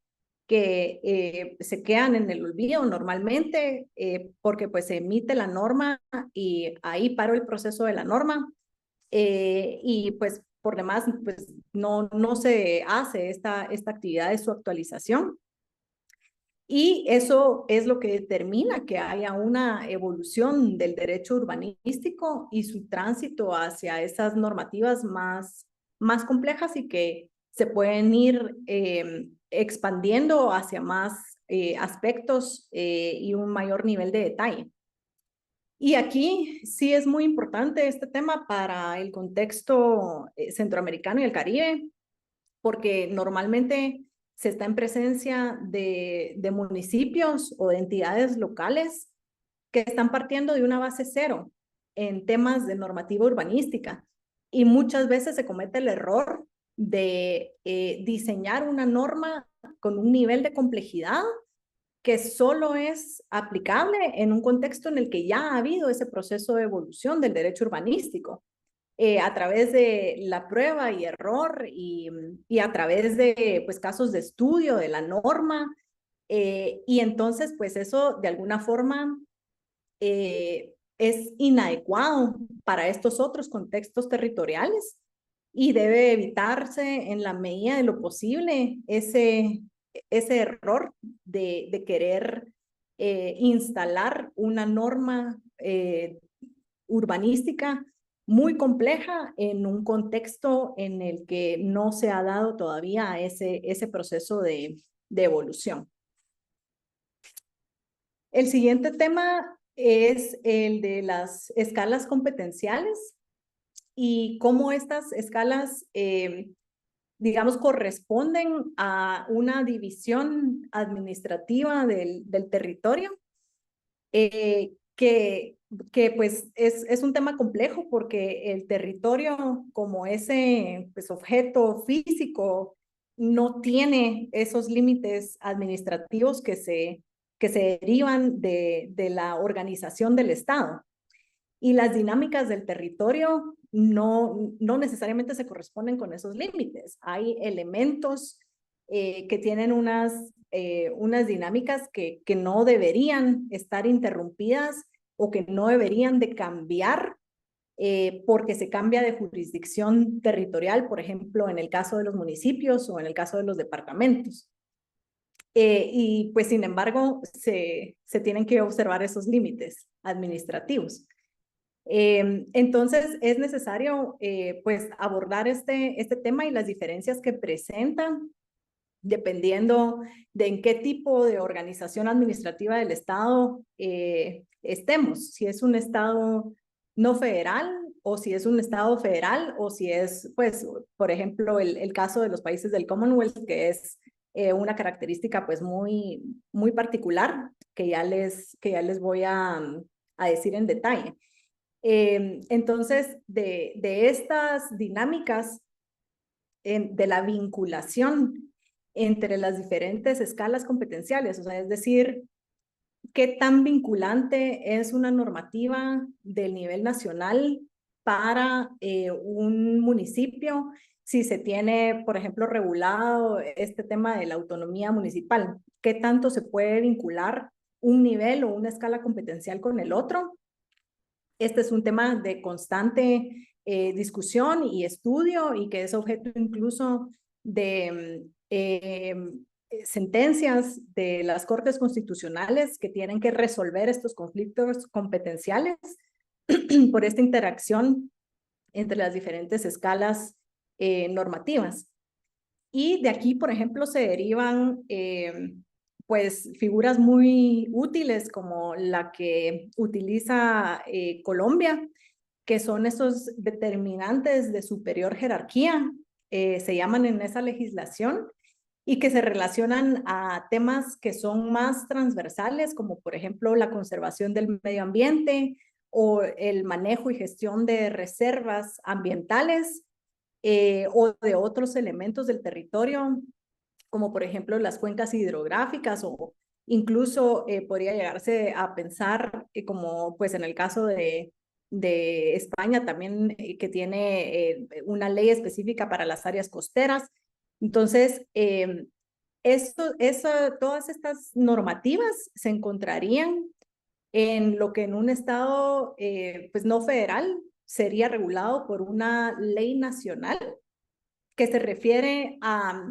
Speaker 2: que se quedan en el olvido normalmente, porque pues se emite la norma y ahí paró el proceso de la norma, y pues por demás pues no se hace esta actividad de su actualización. Y eso es lo que determina que haya una evolución del derecho urbanístico y su tránsito hacia esas normativas más complejas y que se pueden ir expandiendo hacia más aspectos y un mayor nivel de detalle. Y aquí sí es muy importante este tema para el contexto centroamericano y el Caribe, porque normalmente se está en presencia de municipios o de entidades locales que están partiendo de una base cero en temas de normativa urbanística. Y muchas veces se comete el error de diseñar una norma con un nivel de complejidad que solo es aplicable en un contexto en el que ya ha habido ese proceso de evolución del derecho urbanístico, a través de la prueba y error y a través de pues, casos de estudio de la norma. Y entonces, pues eso de alguna forma es inadecuado para estos otros contextos territoriales y debe evitarse en la medida de lo posible ese error de querer instalar una norma urbanística muy compleja en un contexto en el que no se ha dado todavía ese proceso de evolución. El siguiente tema es el de las escalas competenciales y cómo estas escalas, digamos, corresponden a una división administrativa del territorio, que pues es un tema complejo porque el territorio como ese pues, objeto físico no tiene esos límites administrativos que se derivan de la organización del Estado. Y las dinámicas del territorio no necesariamente se corresponden con esos límites. Hay elementos que tienen unas dinámicas que no deberían estar interrumpidas o que no deberían de cambiar porque se cambia de jurisdicción territorial, por ejemplo, en el caso de los municipios o en el caso de los departamentos. Y pues, sin embargo, se tienen que observar esos límites administrativos. Entonces, es necesario pues abordar este tema y las diferencias que presentan dependiendo de en qué tipo de organización administrativa del Estado estemos, si es un Estado no federal o si es un Estado federal o si es, pues, por ejemplo, el caso de los países del Commonwealth, que es una característica pues muy particular que ya les voy a decir en detalle. Entonces, de estas dinámicas de la vinculación entre las diferentes escalas competenciales, o sea, es decir, qué tan vinculante es una normativa del nivel nacional para un municipio si se tiene, por ejemplo, regulado este tema de la autonomía municipal, qué tanto se puede vincular un nivel o una escala competencial con el otro. Este es un tema de constante discusión y estudio y que es objeto incluso de sentencias de las Cortes Constitucionales que tienen que resolver estos conflictos competenciales por esta interacción entre las diferentes escalas normativas. Y de aquí, por ejemplo, se derivan pues figuras muy útiles como la que utiliza Colombia, que son esos determinantes de superior jerarquía, se llaman en esa legislación, y que se relacionan a temas que son más transversales, como por ejemplo la conservación del medio ambiente o el manejo y gestión de reservas ambientales o de otros elementos del territorio, como por ejemplo las cuencas hidrográficas o incluso podría llegarse a pensar como pues en el caso de España también que tiene una ley específica para las áreas costeras. Entonces, todas estas normativas se encontrarían en lo que en un estado pues no federal sería regulado por una ley nacional que se refiere a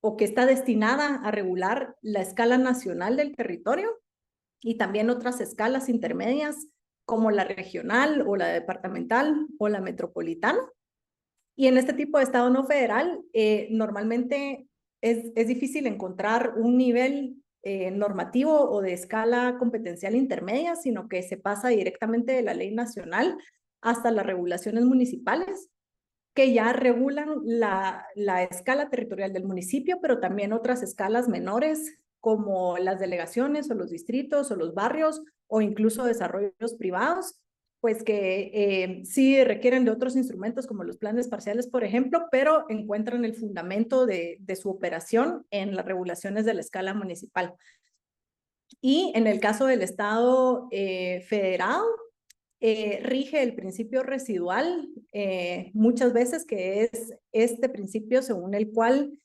Speaker 2: o que está destinada a regular la escala nacional del territorio y también otras escalas intermedias como la regional o la departamental o la metropolitana. Y en este tipo de estado no federal, normalmente es difícil encontrar un nivel normativo o de escala competencial intermedia, sino que se pasa directamente de la ley nacional hasta las regulaciones municipales, que ya regulan la escala territorial del municipio, pero también otras escalas menores, como las delegaciones o los distritos o los barrios o incluso desarrollos privados, pues que sí requieren de otros instrumentos como los planes parciales, por ejemplo, pero encuentran el fundamento de su operación en las regulaciones de la escala municipal. Y en el caso del Estado federado, rige el principio residual, muchas veces, que es este principio según el cual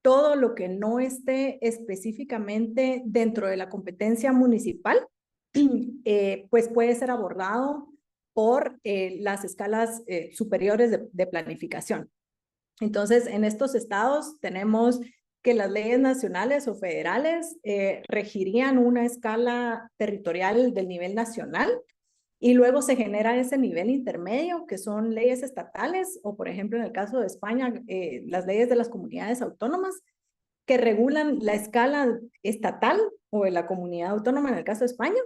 Speaker 2: todo lo que no esté específicamente dentro de la competencia municipal, pues puede ser abordado por las escalas superiores de planificación. Entonces, en estos estados tenemos que las leyes nacionales o federales regirían una escala territorial del nivel nacional, y luego se genera ese nivel intermedio, que son leyes estatales, o por ejemplo en el caso de España, las leyes de las comunidades autónomas, que regulan la escala estatal o de la comunidad autónoma en el caso de España,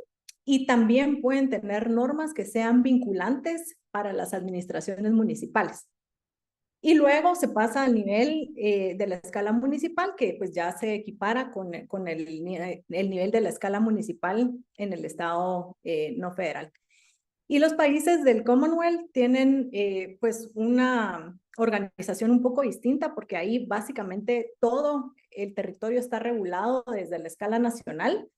Speaker 2: y también pueden tener normas que sean vinculantes para las administraciones municipales. Y luego se pasa al nivel de la escala municipal, que pues ya se equipara con el nivel de la escala municipal en el estado no federal. Y los países del Commonwealth tienen pues una organización un poco distinta, porque ahí básicamente todo el territorio está regulado desde la escala nacional.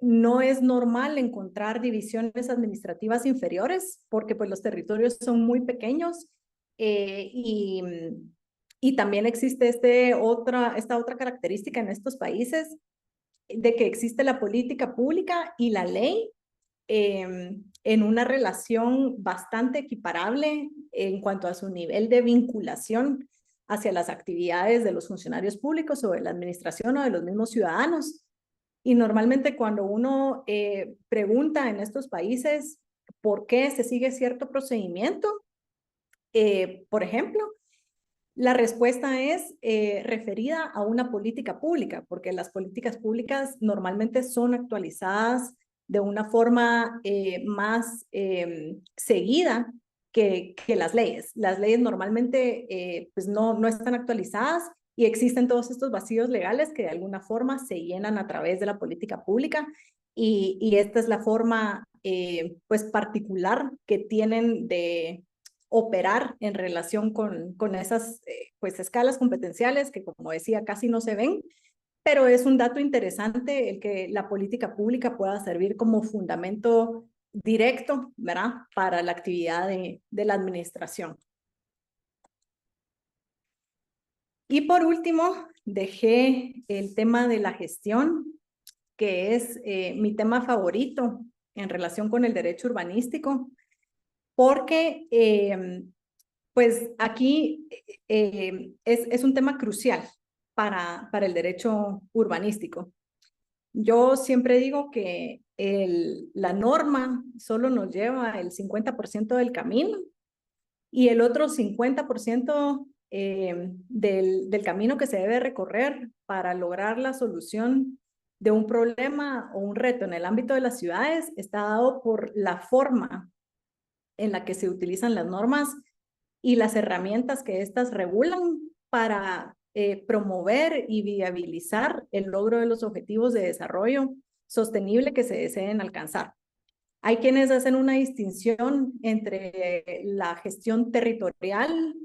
Speaker 2: No es normal encontrar divisiones administrativas inferiores, porque pues los territorios son muy pequeños, eh, y, y también existe esta otra característica en estos países, de que existe la política pública y la ley en una relación bastante equiparable en cuanto a su nivel de vinculación hacia las actividades de los funcionarios públicos o de la administración o de los mismos ciudadanos. Y normalmente cuando uno pregunta en estos países por qué se sigue cierto procedimiento, por ejemplo, la respuesta es referida a una política pública, porque las políticas públicas normalmente son actualizadas de una forma más seguida que las leyes. Las leyes normalmente pues no están actualizadas, y existen todos estos vacíos legales que de alguna forma se llenan a través de la política pública, y esta es la forma pues particular que tienen de operar en relación con esas pues escalas competenciales que, como decía, casi no se ven, pero es un dato interesante el que la política pública pueda servir como fundamento directo, ¿verdad?, para la actividad de la administración. Y por último, dejé el tema de la gestión, que es mi tema favorito en relación con el derecho urbanístico, porque pues aquí es un tema crucial para el derecho urbanístico. Yo siempre digo que la norma solo nos lleva el 50% del camino, y el otro 50% del camino que se debe recorrer para lograr la solución de un problema o un reto en el ámbito de las ciudades está dado por la forma en la que se utilizan las normas y las herramientas que éstas regulan para promover y viabilizar el logro de los objetivos de desarrollo sostenible que se deseen alcanzar. Hay quienes hacen una distinción entre la gestión territorial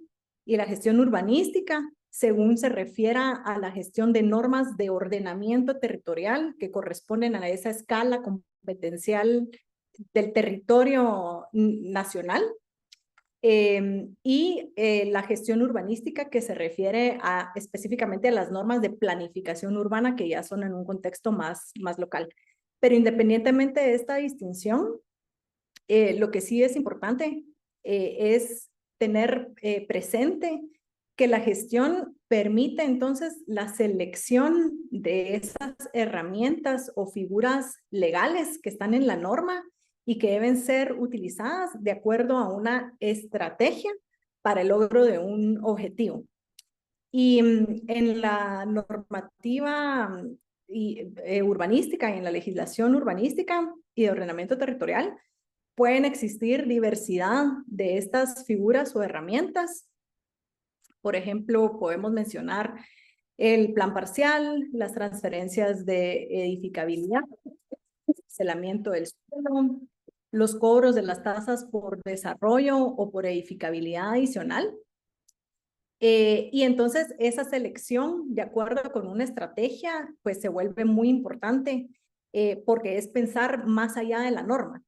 Speaker 2: y la gestión urbanística, según se refiera a la gestión de normas de ordenamiento territorial que corresponden a esa escala competencial del territorio nacional, y la gestión urbanística, que se refiere específicamente a las normas de planificación urbana, que ya son en un contexto más local. Pero independientemente de esta distinción, lo que sí es importante es tener presente que la gestión permite entonces la selección de esas herramientas o figuras legales que están en la norma y que deben ser utilizadas de acuerdo a una estrategia para el logro de un objetivo. Y en la normativa urbanística y en la legislación urbanística y de ordenamiento territorial, pueden existir diversidad de estas figuras o herramientas. Por ejemplo, podemos mencionar el plan parcial, las transferencias de edificabilidad, cancelamiento del suelo, los cobros de las tasas por desarrollo o por edificabilidad adicional. Y entonces esa selección, de acuerdo con una estrategia, pues se vuelve muy importante porque es pensar más allá de la norma.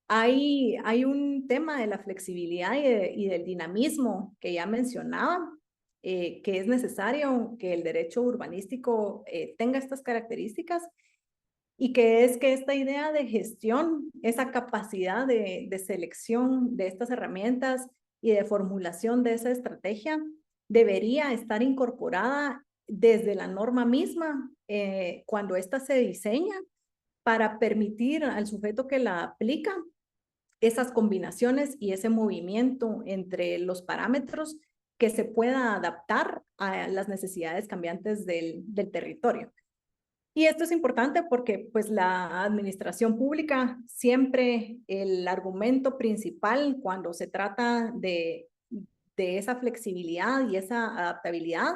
Speaker 2: Hay un tema de la flexibilidad y del dinamismo que ya mencionaba, que es necesario que el derecho urbanístico tenga estas características y que es que esta idea de gestión, esa capacidad de selección de estas herramientas y de formulación de esa estrategia debería estar incorporada desde la norma misma cuando ésta se diseña para permitir al sujeto que la aplica esas combinaciones y ese movimiento entre los parámetros que se pueda adaptar a las necesidades cambiantes del territorio. Y esto es importante porque pues la administración pública siempre el argumento principal cuando se trata de esa flexibilidad y esa adaptabilidad,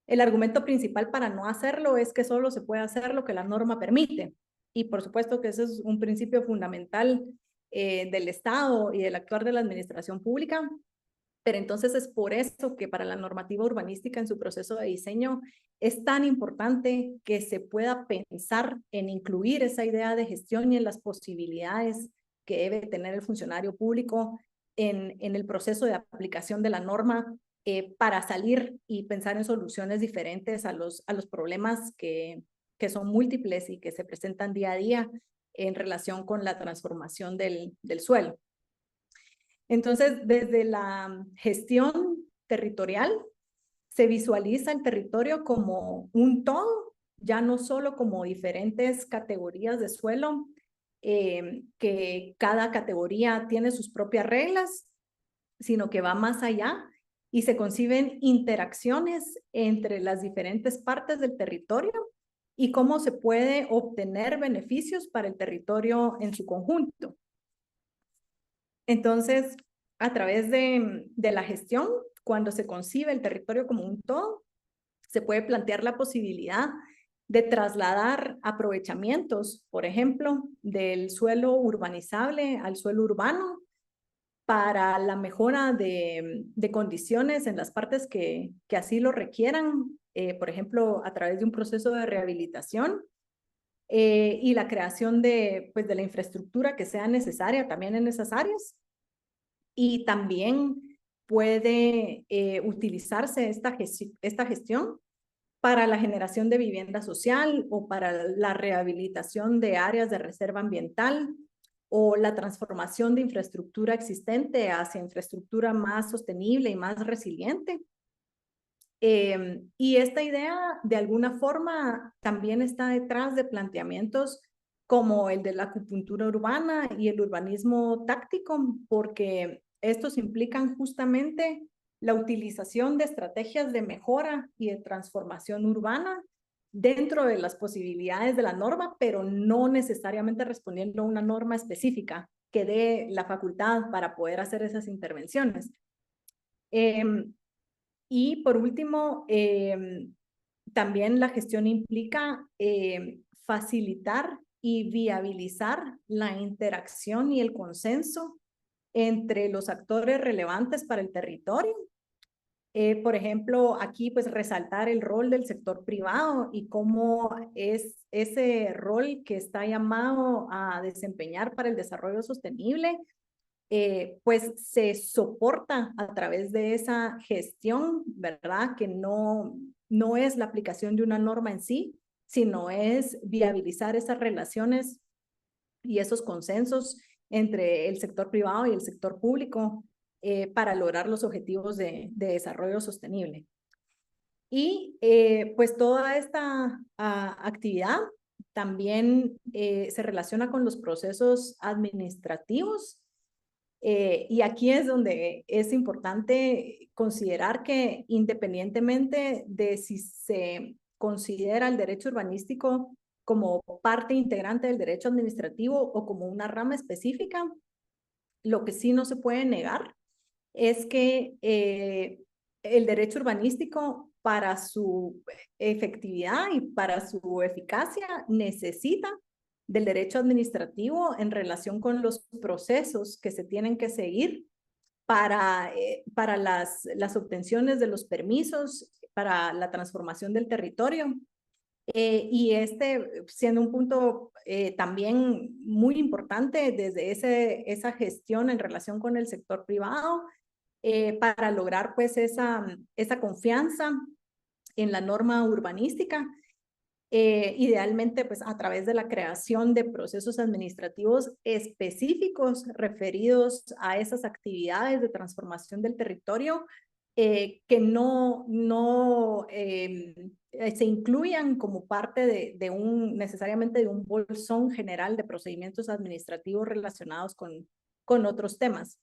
Speaker 2: el argumento principal para no hacerlo es que solo se puede hacer lo que la norma permite. Y por supuesto que ese es un principio fundamental del Estado y del actuar de la administración pública, pero entonces es por eso que para la normativa urbanística en su proceso de diseño es tan importante que se pueda pensar en incluir esa idea de gestión y en las posibilidades que debe tener el funcionario público en el proceso de aplicación de la norma para salir y pensar en soluciones diferentes a los problemas que son múltiples y que se presentan día a día en relación con la transformación del suelo. Entonces, desde la gestión territorial, se visualiza el territorio como un todo, ya no solo como diferentes categorías de suelo, que cada categoría tiene sus propias reglas, sino que va más allá y se conciben interacciones entre las diferentes partes del territorio y cómo se puede obtener beneficios para el territorio en su conjunto. Entonces, a través de la gestión, cuando se concibe el territorio como un todo, se puede plantear la posibilidad de trasladar aprovechamientos, por ejemplo, del suelo urbanizable al suelo urbano para la mejora de condiciones en las partes que así lo requieran, por ejemplo, a través de un proceso de rehabilitación y la creación pues, de la infraestructura que sea necesaria también en esas áreas. Y también puede utilizarse esta gestión para la generación de vivienda social o para la rehabilitación de áreas de reserva ambiental o la transformación de infraestructura existente hacia infraestructura más sostenible y más resiliente. Y esta idea, de alguna forma, también está detrás de planteamientos como el de la acupuntura urbana y el urbanismo táctico, porque estos implican justamente la utilización de estrategias de mejora y de transformación urbana dentro de las posibilidades de la norma, pero no necesariamente respondiendo a una norma específica que dé la facultad para poder hacer esas intervenciones. Y por último, también la gestión implica facilitar y viabilizar la interacción y el consenso entre los actores relevantes para el territorio. Por ejemplo, aquí pues resaltar el rol del sector privado y cómo es ese rol que está llamado a desempeñar para el desarrollo sostenible pues se soporta a través de esa gestión, ¿verdad? Que no es la aplicación de una norma en sí, sino es viabilizar esas relaciones y esos consensos entre el sector privado y el sector público para lograr los objetivos de desarrollo sostenible. Y pues toda esta actividad también se relaciona con los procesos administrativos. Y aquí es donde es importante considerar que independientemente de si se considera el derecho urbanístico como parte integrante del derecho administrativo o como una rama específica. Lo que sí no se puede negar es que el derecho urbanístico, para su efectividad y para su eficacia, necesita del derecho administrativo en relación con los procesos que se tienen que seguir para las obtenciones de los permisos, para la transformación del territorio. Y siendo un punto también muy importante desde esa gestión en relación con el sector privado, para lograr pues esa confianza en la norma urbanística, idealmente pues a través de la creación de procesos administrativos específicos referidos a esas actividades de transformación del territorio, que no se incluyan como parte necesariamente de un bolsón general de procedimientos administrativos relacionados con otros temas.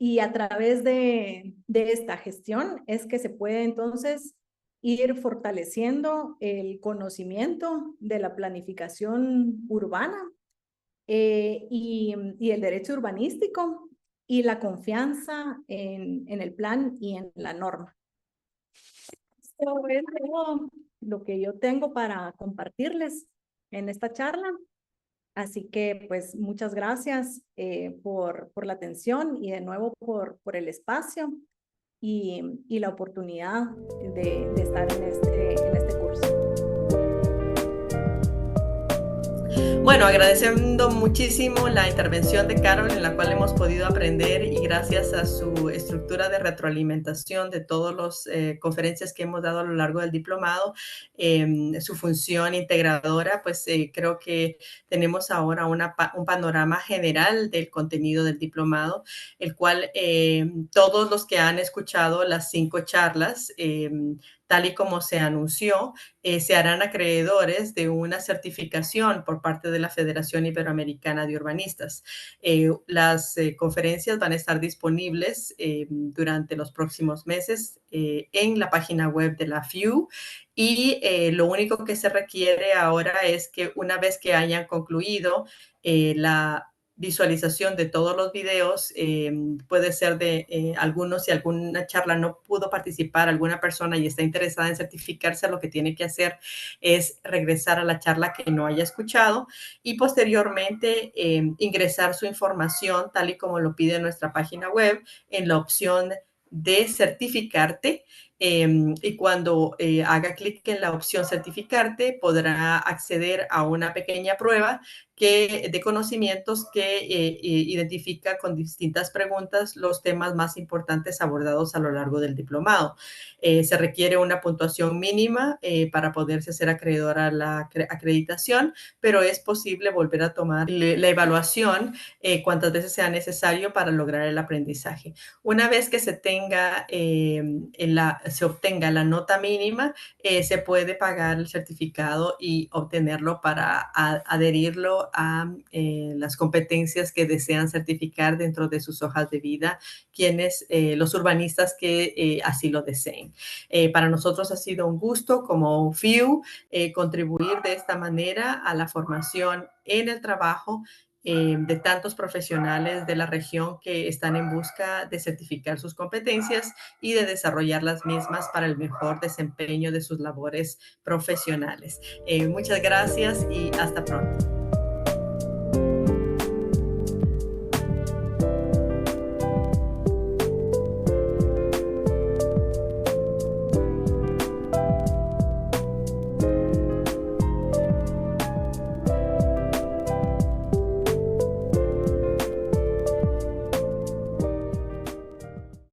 Speaker 2: Y a través de esta gestión es que se puede entonces ir fortaleciendo el conocimiento de la planificación urbana, y el derecho urbanístico y la confianza en el plan y en la norma. Esto es todo lo que yo tengo para compartirles en esta charla. Así que pues muchas gracias por la atención y de nuevo por el espacio y la oportunidad de estar en este curso.
Speaker 1: Bueno, agradeciendo muchísimo la intervención de Carol, en la cual hemos podido aprender, y gracias a su estructura de retroalimentación de todas las conferencias que hemos dado a lo largo del diplomado, su función integradora, pues creo que tenemos ahora un panorama general del contenido del diplomado, el cual todos los que han escuchado las 5 charlas, tal y como se anunció, se harán acreedores de una certificación por parte de la Federación Iberoamericana de Urbanistas. Las conferencias van a estar disponibles durante los próximos meses en la página web de la FIU, y lo único que se requiere ahora es que una vez que hayan concluido la visualización de todos los videos, puede ser de algunos, si alguna charla no pudo participar alguna persona y está interesada en certificarse, lo que tiene que hacer es regresar a la charla que no haya escuchado y posteriormente ingresar su información tal y como lo pide nuestra página web en la opción de certificarte, y cuando haga clic en la opción certificarte podrá acceder a una pequeña prueba de conocimientos que identifica con distintas preguntas los temas más importantes abordados a lo largo del diplomado. Se requiere una puntuación mínima para poderse hacer acreedora a la acreditación, pero es posible volver a tomar la evaluación cuantas veces sea necesario para lograr el aprendizaje. Una vez que se obtenga la nota mínima, se puede pagar el certificado y obtenerlo para adherirlo a las competencias que desean certificar dentro de sus hojas de vida, los urbanistas que así lo deseen. Para nosotros ha sido un gusto como FIU contribuir de esta manera a la formación en el trabajo de tantos profesionales de la región que están en busca de certificar sus competencias y de desarrollar las mismas para el mejor desempeño de sus labores profesionales. Muchas gracias y hasta pronto.